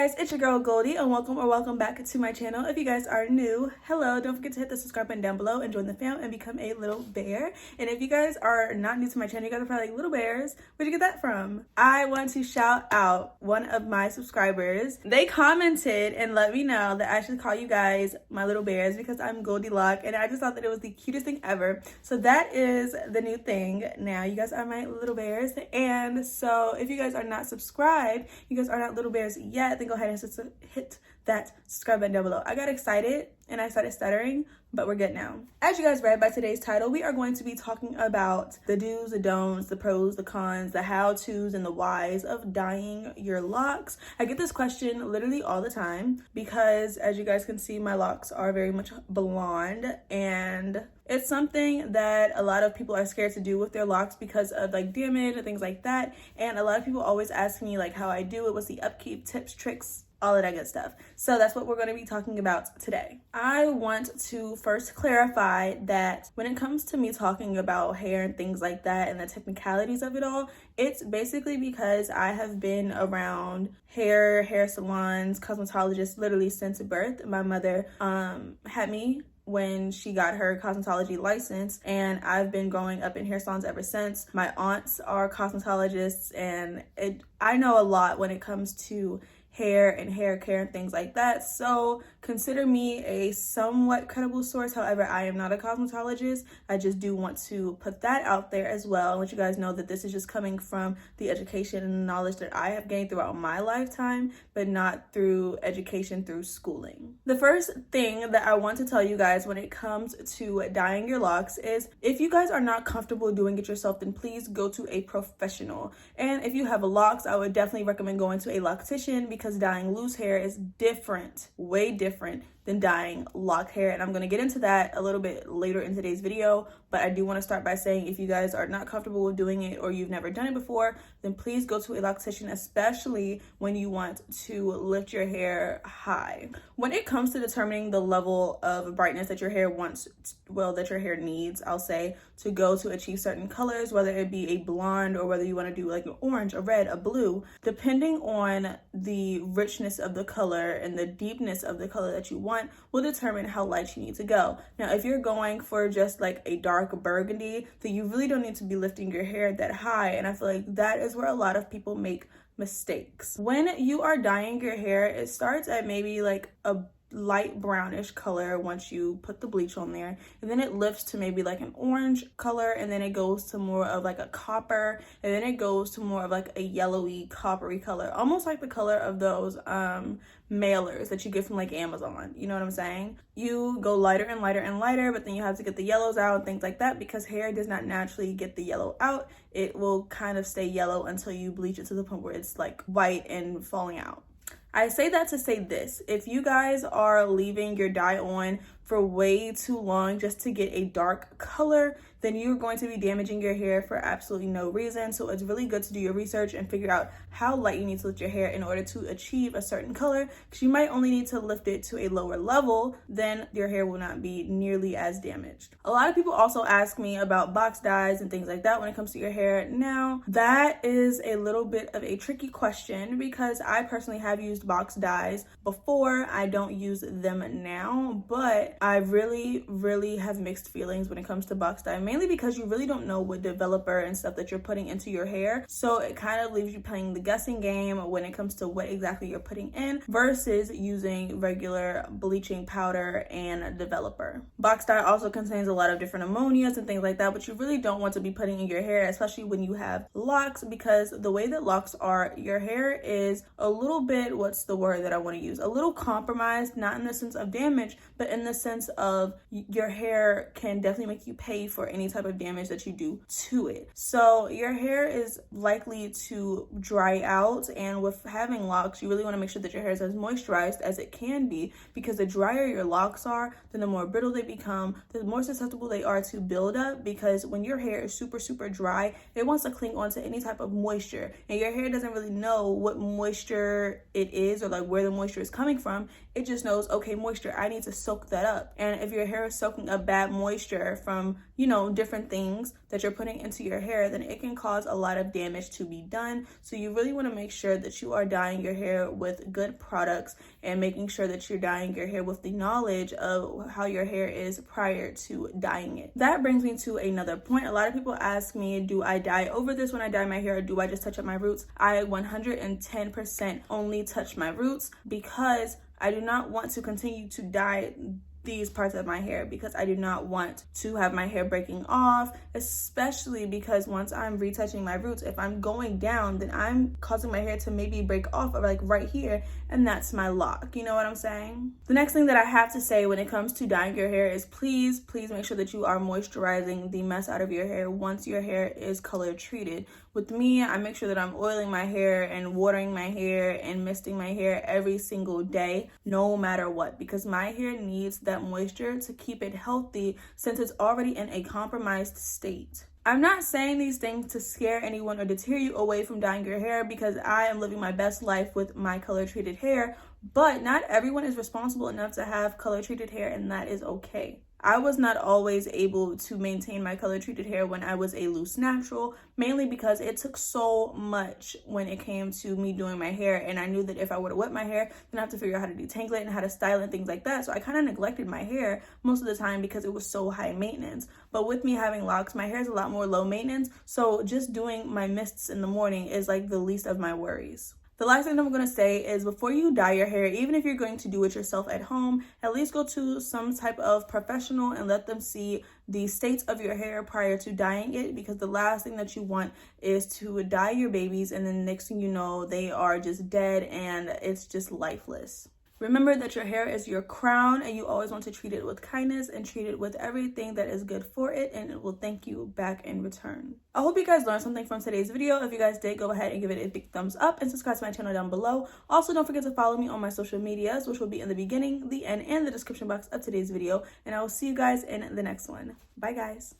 guys, it's your girl Goldie, and welcome back to my channel. If you guys are new, hello, don't forget to hit the subscribe button down below and join the fam and become a little bear. And if you guys are not new to my channel, you guys are probably like, little bears, where'd you get that from? I want to shout out one of my subscribers. They commented and let me know that I should call you guys my little bears because I'm Goldey Loc, and I just thought that it was the cutest thing ever. So that is the new thing now. You guys are my little bears. And so if you guys are not subscribed, you guys are not little bears yet, then go ahead and hit that subscribe button down below. I got excited and I started stuttering, but we're good now. As you guys read by today's title, we are going to be talking about the do's, the don'ts, the pros, the cons, the how-tos, and the whys of dyeing your locks. I get this question literally all the time because, as you guys can see, my locks are very much blonde, and it's something that a lot of people are scared to do with their locks because of like damage and things like that. And a lot of people always ask me like how I do it, what's the upkeep, tips, tricks, all of that good stuff. So that's what we're going to be talking about today. I want to first clarify that when it comes to me talking about hair and things like that and the technicalities of it all, it's basically because I have been around hair salons, cosmetologists literally since birth. My mother had me when she got her cosmetology license, and I've been growing up in hair salons ever since. My aunts are cosmetologists, and I know a lot when it comes to hair and hair care and things like that. So consider me a somewhat credible source. However, I am not a cosmetologist. I just do want to put that out there as well and let you guys know that this is just coming from the education and knowledge that I have gained throughout my lifetime, but not through education through schooling. The first thing that I want to tell you guys when it comes to dyeing your locks is if you guys are not comfortable doing it yourself, then please go to a professional. And if you have locks, I would definitely recommend going to a loctician because dyeing loose hair is different, way different than dyeing lock hair, and I'm going to get into that a little bit later in today's video. But I do want to start by saying if you guys are not comfortable with doing it or you've never done it before, then please go to a loctician, especially when you want to lift your hair high. When it comes to determining the level of brightness that your hair wants, well, that your hair needs, I'll say, to go to achieve certain colors, whether it be a blonde or whether you want to do like an orange, a red, a blue, depending on the richness of the color and the deepness of the color that you want will determine how light you need to go. Now, if you're going for just like a dark burgundy, then you really don't need to be lifting your hair that high, and I feel like that is where a lot of people make mistakes. When you are dyeing your hair, it starts at maybe like a light brownish color once you put the bleach on there, and then it lifts to maybe like an orange color, and then it goes to more of like a copper, and then it goes to more of like a yellowy coppery color, almost like the color of those mailers that you get from like Amazon. You know what I'm saying? You go lighter and lighter and lighter, but then you have to get the yellows out and things like that because hair does not naturally get the yellow out. It will kind of stay yellow until you bleach it to the point where it's like white and falling out. I say that to say this: if you guys are leaving your dye on for way too long just to get a dark color, then you're going to be damaging your hair for absolutely no reason. So it's really good to do your research and figure out how light you need to lift your hair in order to achieve a certain color, because you might only need to lift it to a lower level, then your hair will not be nearly as damaged. A lot of people also ask me about box dyes and things like that when it comes to your hair. Now, that is a little bit of a tricky question because I personally have used box dyes before. I don't use them now, but I really have mixed feelings when it comes to box dye, mainly because you really don't know what developer and stuff that you're putting into your hair. So it kind of leaves you playing the guessing game when it comes to what exactly you're putting in versus using regular bleaching powder and developer. Box dye also contains a lot of different ammonias and things like that, but you really don't want to be putting in your hair, especially when you have locks, because the way that locks are, your hair is a little bit, what's the word that I want to use? A little compromised, not in the sense of damage, but in the sense of your hair can definitely make you pay for any type of damage that you do to it. So your hair is likely to dry out, and with having locks, you really want to make sure that your hair is as moisturized as it can be, because the drier your locks are, then the more brittle they become, the more susceptible they are to build up, because when your hair is super dry, it wants to cling onto any type of moisture, and your hair doesn't really know what moisture it is or like where the moisture is coming from. It just knows, okay, moisture, I need to soak that up. up. And if your hair is soaking up bad moisture from, you know, different things that you're putting into your hair, then it can cause a lot of damage to be done. So you really want to make sure that you are dyeing your hair with good products and making sure that you're dyeing your hair with the knowledge of how your hair is prior to dyeing it. That brings me to another point. A lot of people ask me, do I dye over this when I dye my hair, or do I just touch up my roots? I 110% only touch my roots because I do not want to continue to dye these parts of my hair, because I do not want to have my hair breaking off, especially because once I'm retouching my roots, if I'm going down, then I'm causing my hair to maybe break off like right here, and that's my lock. You know what I'm saying? The next thing that I have to say when it comes to dyeing your hair is please make sure that you are moisturizing the mess out of your hair once your hair is color treated. With me, I make sure that I'm oiling my hair and watering my hair and misting my hair every single day, no matter what, because my hair needs that moisture to keep it healthy since it's already in a compromised state. I'm not saying these things to scare anyone or deter you away from dyeing your hair, because I am living my best life with my color treated hair, but not everyone is responsible enough to have color treated hair, and that is okay. I was not always able to maintain my color treated hair when I was a loose natural, mainly because it took so much when it came to me doing my hair, and I knew that if I were to wet my hair, then I have to figure out how to detangle it and how to style it and things like that. So I kind of neglected my hair most of the time because it was so high maintenance. But with me having locks, my hair is a lot more low maintenance, so just doing my mists in the morning is like the least of my worries. The last thing I'm going to say is before you dye your hair, even if you're going to do it yourself at home, at least go to some type of professional and let them see the state of your hair prior to dyeing it, because the last thing that you want is to dye your babies and then next thing you know, they are just dead and it's just lifeless. Remember that your hair is your crown, and you always want to treat it with kindness and treat it with everything that is good for it, and it will thank you back in return. I hope you guys learned something from today's video. If you guys did, go ahead and give it a big thumbs up and subscribe to my channel down below. Also, don't forget to follow me on my social medias, which will be in the beginning, the end, and the description box of today's video, and I will see you guys in the next one. Bye, guys.